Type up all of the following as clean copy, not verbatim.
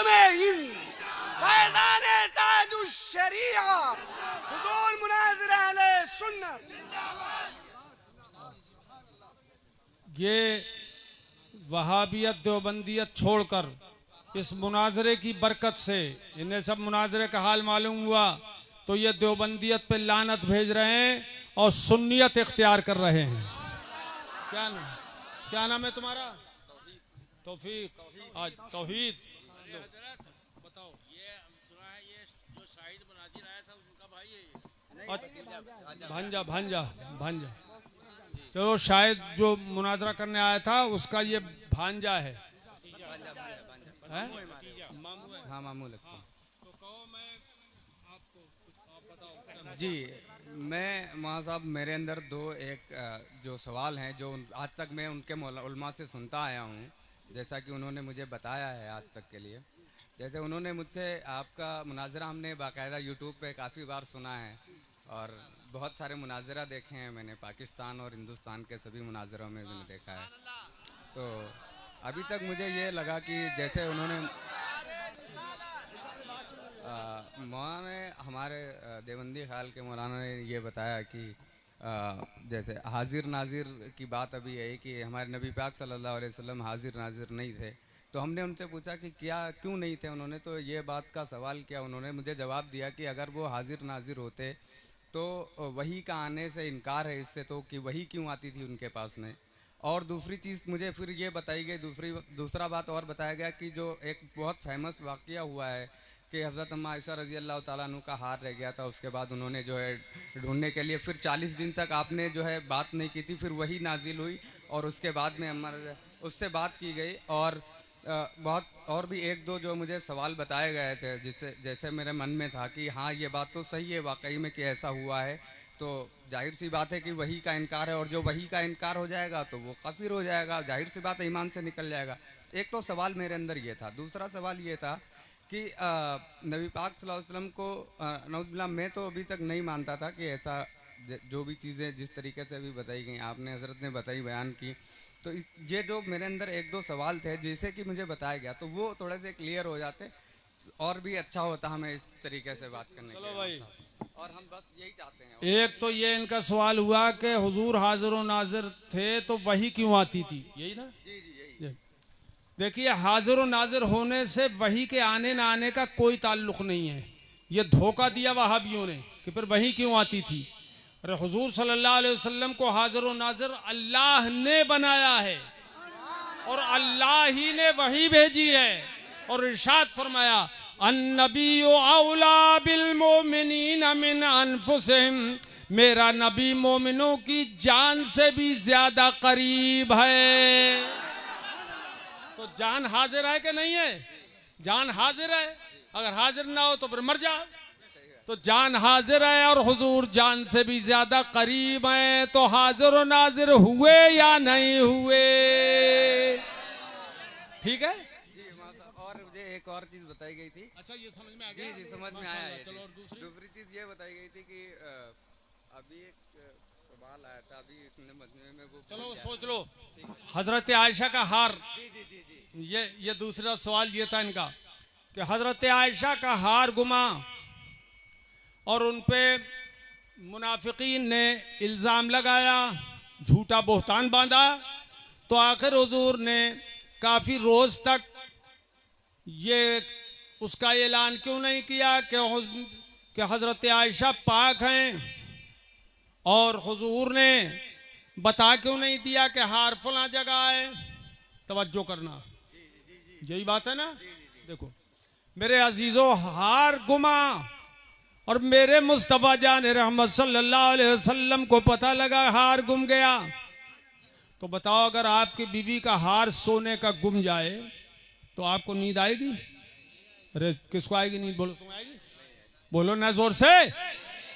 में हिंद फैज़ान ताजुश शरीया हुजूर मुनाज़िर अहले सुन्नत। ये वहाबियत देवबंदियत छोड़कर इस मुनाजरे की बरकत से इन्हें सब मुनाजरे का हाल मालूम हुआ तो ये देवबंदियत पे लानत भेज रहे हैं और सुन्नियत इख्तियार कर रहे हैं। क्या नाम है तुम्हारा? तौफीक। आज तौहीद बताओ। ये सुना है ये जो शाहिद मुनाजिर आया था उनका भाई है। भांजा भांजा भांजा। चलो शायद जो मुनाजरा करने आया था उसका ये भांजा है। हाँ मामू लगता है। तो कहो मैं आपको आप बताओ। जी मैं वहाँ साहब मेरे अंदर एक जो सवाल हैं जो आज तक मैं उनके उलमा से सुनता आया हूँ, जैसा कि उन्होंने मुझे बताया है आज तक के लिए। जैसे उन्होंने मुझसे आपका मुनाजरा हमने बाकायदा यूट्यूब पे काफ़ी बार सुना है और बहुत सारे मुनाजरा देखे हैं मैंने, पाकिस्तान और हिंदुस्तान के सभी मुनाजरों में मैंने देखा है। तो अभी तक मुझे ये लगा कि जैसे उन्होंने मौलाना ने हमारे देवबंदी ख्याल के मौलाना ने ये बताया कि जैसे हाजिर नाजिर की बात अभी है कि हमारे नबी पाक सल्लल्लाहु अलैहि वसल्लम हाजिर नाजिर नहीं थे। तो हमने उनसे पूछा कि क्यों नहीं थे उन्होंने, तो ये बात का सवाल किया। उन्होंने मुझे जवाब दिया कि अगर वो हाजिर नाजिर होते तो वही का आने से इनकार है इससे, तो कि वही क्यों आती थी उनके पास में। और दूसरी चीज़ मुझे फिर ये बताई गई, दूसरा बात और बताया गया कि जो एक बहुत फेमस वाक़या हुआ है कि हज़रत अम्मा आयशा रज़ी अल्लाह ताला अन्हु का हार रह गया था, उसके बाद उन्होंने जो है ढूंढने के लिए फिर 40 दिन तक आपने जो है बात नहीं की थी, फिर वही नाजिल हुई और उसके बाद में अम्मा उससे बात की गई। और बहुत और भी एक दो जो मुझे सवाल बताए गए थे जिससे जैसे मेरे मन में था कि हाँ ये बात तो सही है वाकई में कि ऐसा हुआ है, तो जाहिर सी बात है कि वही का इनकार है और जो वही का इनकार हो जाएगा तो वो काफिर हो जाएगा, जाहिर सी बात है ईमान से निकल जाएगा। एक तो सवाल मेरे अंदर ये था। दूसरा सवाल ये था कि नबी पाक सल्लल्लाहु अलैहि वसल्लम को नौजुबिल्लाह मैं तो अभी तक नहीं मानता था कि ऐसा जो भी चीज़ें जिस तरीके से अभी बताई गई आपने हज़रत ने बताई बयान की, तो ये जो मेरे अंदर एक दो सवाल थे जैसे कि मुझे बताया गया तो वो थोड़े से क्लियर हो जाते और भी अच्छा होता हमें इस तरीके से बात करने चलो भाई, और हम बस यही चाहते हैं। एक तो ये इनका सवाल हुआ कि हुजूर हाजिर व नाजिर थे तो वही क्यों आती थी, यही ना? जी जी यही। देखिए हाजिर व नाजिर होने से वही के आने ना आने का कोई ताल्लुक नहीं है। ये धोखा दिया वहाबियों ने कि फिर वही क्यों आती थी। अरे हुजूर सल्लल्लाहु अलैहि वसल्लम को हाजिर व नाजिर अल्लाह ने बनाया है और अल्लाह ही ने वही भेजी है और इरशाद फरमाया अन्नबिय्यु औला बिल मोमिनीन मिन अनफुसिहिम, मेरा नबी मोमिनों की जान से भी ज्यादा करीब है। तो जान हाजिर है कि नहीं है? जान हाजिर है, अगर हाजिर ना हो तो फिर मर जा। तो जान हाजिर है और हुजूर जान से भी ज्यादा करीब हैं, तो हाजिर और नाजिर हुए या नहीं हुए? ठीक है जी और मुझे एक और चीज़ बताई गई थी। अच्छा ये समझ में आ गया? जी समझ में आया है। चलो और दूसरी चीज़ ये बताई गई थी कि अभी एक सवाल आया था अभी इसने मजमे में वो, चलो सोच लो। हजरत आयशा का हार, जी जी जी जी ये दूसरा सवाल ये था इनका कि हजरत आयशा का हार गुमा और उन पे मुनाफिकीन ने इल्ज़ाम लगाया, झूठा बोहतान बांधा, तो आखिर हुजूर ने काफ़ी रोज़ तक ये उसका ऐलान क्यों नहीं किया कि हजरत आयशा पाक हैं, और हुजूर ने बता क्यों नहीं दिया कि हार फला जगह है? तवज्जो करना, यही बात है ना। देखो मेरे अजीजों, हार गुमा और मेरे मुस्तफ़ा जान रहमत सल्लल्लाहु अलैहि वसल्लम को पता लगा हार गुम गया, तो बताओ अगर आपकी बीवी का हार सोने का गुम जाए तो आपको नींद आएगी? अरे किसको आएगी नींद? बोलो, तुम आएगी? बोलो ना जोर से।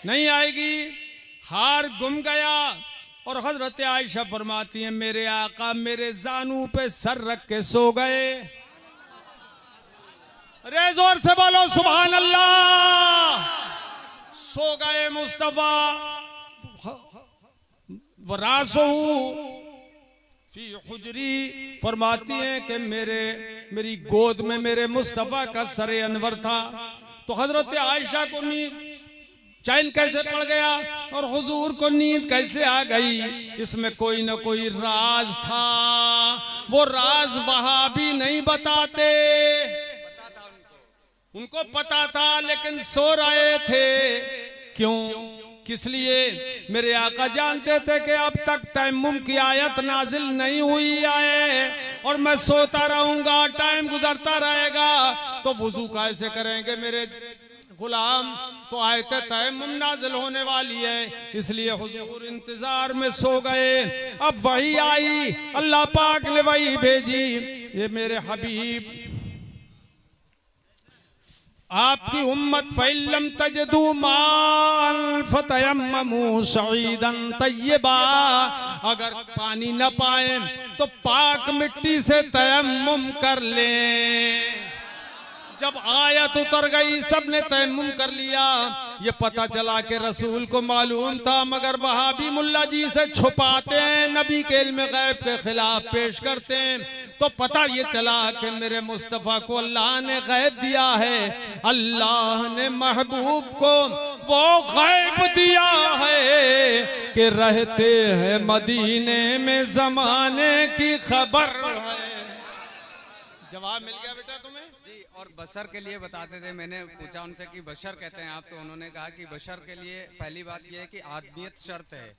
नहीं आएगी। हार गुम गया और हजरत आयशा फरमाती हैं मेरे आका मेरे जानू पे सर रख के सो गए। अरे जोर से बोलो सुभान अल्लाह। सो गए मुस्तफा वरासहू फी हुजरी, फरमाती हैं कि मेरी गोद में मेरे मुस्तफ़ा का सरे अनवर था। तो हजरत आयशा को चैन कैसे पड़ गया और हुजूर को नींद कैसे आ गई, इसमें कोई ना कोई राज था। वो राज वहाबी नहीं बताते, उनको पता था लेकिन सो रहे थे। क्यों, किस लिए? मेरे आका जानते थे कि अब तक तयम्मुम की आयत नाजिल नहीं हुई है और मैं सोता रहूंगा, टाइम गुजरता रहेगा, तो वुजू कैसे करेंगे मेरे गुलाम? तो आयत तयम्मुम नाजिल होने वाली है, इसलिए हुजूर इंतजार में सो गए। अब वही आई, अल्लाह पाक ने वही भेजी, ये मेरे हबीब आपकी उम्मत फइल्लम तजदू मान फतयम्ममू सईदन तय्यबा, अगर पानी न पाए तो पाक मिट्टी से तयम्मुम कर ले। जब आयत उतर गई सबने तयम्मुम कर लिया। ये पता चला कि रसूल को मालूम था, मगर वहाबी मुल्ला जी से छुपाते हैं, नबी के इल्म गैब के खिलाफ पेश करते हैं। तो पता ये चला कि मेरे मुस्तफ़ा को अल्लाह ने गैब दिया है, अल्लाह ने महबूब को वो गैब दिया है कि रहते हैं मदीने में ज़माने की खबर है। जवाब मिल गया बेटा तुम्हें जी। और बशर के लिए बताते थे, मैंने पूछा उनसे कि बशर कहते हैं आप, तो उन्होंने कहा कि बशर के लिए पहली बात यह है कि आदमियत शर्त है,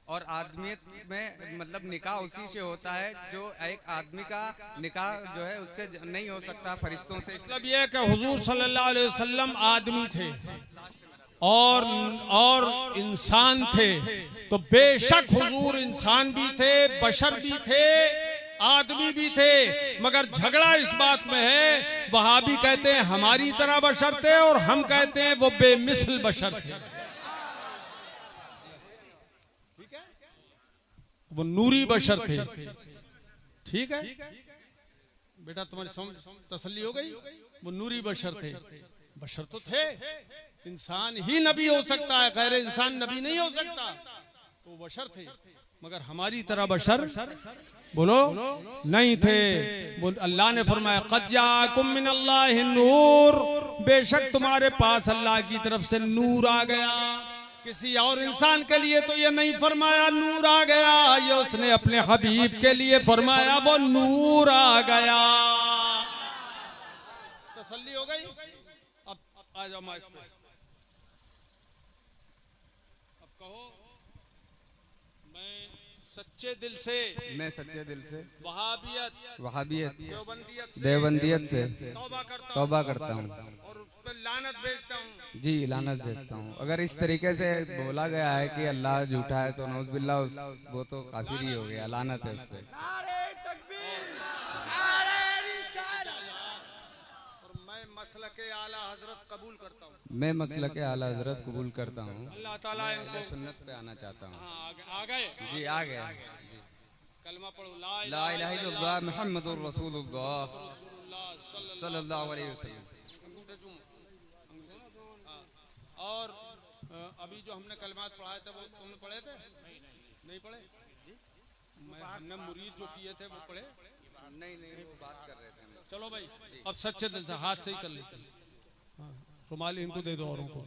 और आदमियत में मतलब निकाह उसी से होता है जो एक आदमी का निकाह जो है उससे नहीं हो सकता फरिश्तों से। मतलब ये कि हुजूर सल्लल्लाहु अलैहि वसल्लम आदमी थे और इंसान थे, तो बेशक हुजूर इंसान भी थे, बशर भी थे, आदमी भी थे, मगर झगड़ा इस बात में है, वहाबी कहते हैं हमारी तरह बशर थे और हम कहते हैं वो बेमिसल बशर थे। ठीक है, वो नूरी बशर थे। ठीक है बेटा, तुम्हारी समझ तसल्ली हो गई? वो नूरी बशर थे। बशर तो थे, इंसान ही नबी हो सकता है, गैर इंसान नबी नहीं हो सकता, तो वो बशर थे, मगर हमारी तरह बशर बोलो नहीं थे। वो अल्लाह ने फरमाया क़द जाअकुम मिनल्लाहि नूर, बेशक तुम्हारे पास अल्लाह की तरफ से नूर आ गया। किसी और इंसान के लिए तो ये नहीं फरमाया नूर आ गया, ये उसने अपने हबीब के लिए फरमाया वो नूर आ गया। तसल्ली हो गई? अब आ जाओ माइक पे, अब कहो सच्चे दिल से, मैं सच्चे दिल से वहाबियत देवबंदियत से तौबा करता करता हूँ और उस पर लानत भेजता हूँ। जी, लानत भेजता हूँ। अगर इस तरीके से बोला गया है कि अल्लाह झूठा है तो नौज़ बिल्लाह वो तो काफिर ही हो गया, लानत है उस पर। नारे तकबीर, नारे रिसालत। और मैं मसलके आला हजरत कबूल करता हूँ, मैं मसलके आला हजरत कबूल करता हूँ। अल्लाह ताला इनको सुन्नत पे आना चाहता हूँ। हाँ, आ गए जी, आ गए। कलमा पढ़ो, ला इलाहा इल्लल्लाह मुहम्मदुर रसूलुल्लाह सल्लल्लाहु अलैहि वसल्लम। और अभी जो हमने कलमात पढ़ाए थे वो तुमने पढ़े थे? नहीं पढ़े? हमने मुरीद जो किए थे वो पढ़े? नहीं, वो बात कर रहे थे। चलो भाई, अब सच्चे दिल से हाथ से ही कर लेते हैं। रुमाली इनको दे दो, औरों को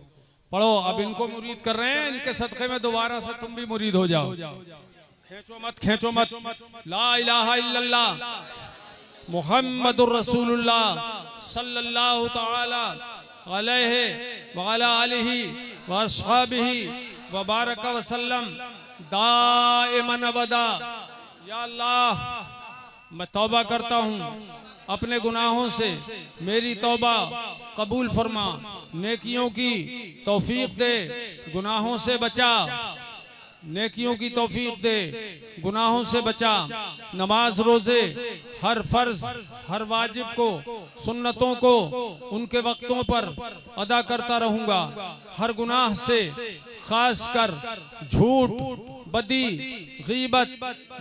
पढ़ो। अब इनको मुरीद कर रहे हैं, इनके सदक़े में दोबारा से तुम भी मुरीद हो जाओ। खींचो मत, खींचो मत। ला इलाहा इल्लल्लाह मुहम्मदुर रसूलुल्लाह सल्लल्लाहु ताला अलैहि व अला आलिहि व अस्हाबिहि व बारक व सल्लम दाइमन अबदा। या अल्लाह, मैं तौबा करता हूँ अपने गुनाहों से, मेरी तौबा कबूल फरमा, नेकियों की तौफीक दे, गुनाहों से बचा, नेकियों की तौफीक दे, गुनाहों से बचा। नमाज रोजे, हर फर्ज हर वाजिब को, सुन्नतों को उनके वक्तों पर अदा करता रहूंगा। हर गुनाह से, खास कर झूठ, बदी, गीबत,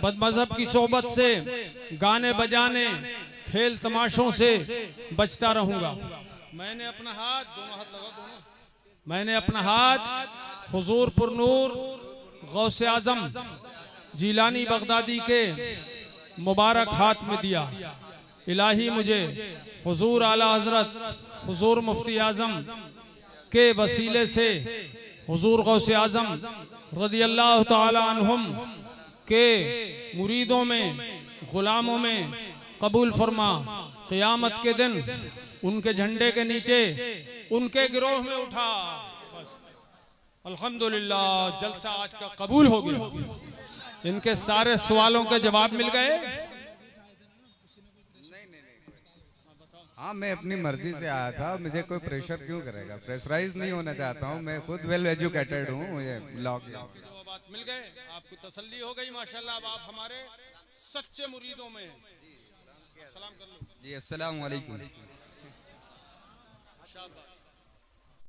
बदमज़हब की सोबत से, गाने बजाने, खेल तमाशों से बचता रहूंगा। मैंने अपना हाथ, दोनों हाथ लगा, दोनों, मैंने अपना हाथ हुजूर पुरनूर गौसे आजम जीलानी बगदादी के मुबारक हाथ में दिया। इलाही मुझे हुजूर आला हजरत हुजूर मुफ्ती आजम के वसीले से हुजूर गौसे आजम रज़ी अल्लाह ताला अन्हुम के मुरीदों में गुलामों में कबूल फरमा। क़यामत के दिन उनके झंडे के नीचे उनके गिरोह में उठा। बस अल्हम्दुलिल्लाह जलसा आज का कबूल हो गया। इनके सारे सवालों के जवाब मिल गए। हाँ, मैं अपनी मर्जी से आया था, मुझे कोई प्रेशर क्यों करेगा, प्रेशराइज नहीं होना चाहता हूँ, मैं खुद वेल एजुकेटेड हूँ, मुझे लॉ की जवाब मिल गए, आपको तसल्ली हो गई माशाल्लाह। अब आप हमारे सच्चे मुरीदों में सलाम कर लो। जी, अस्सलाम वालेकुम। शाबाश।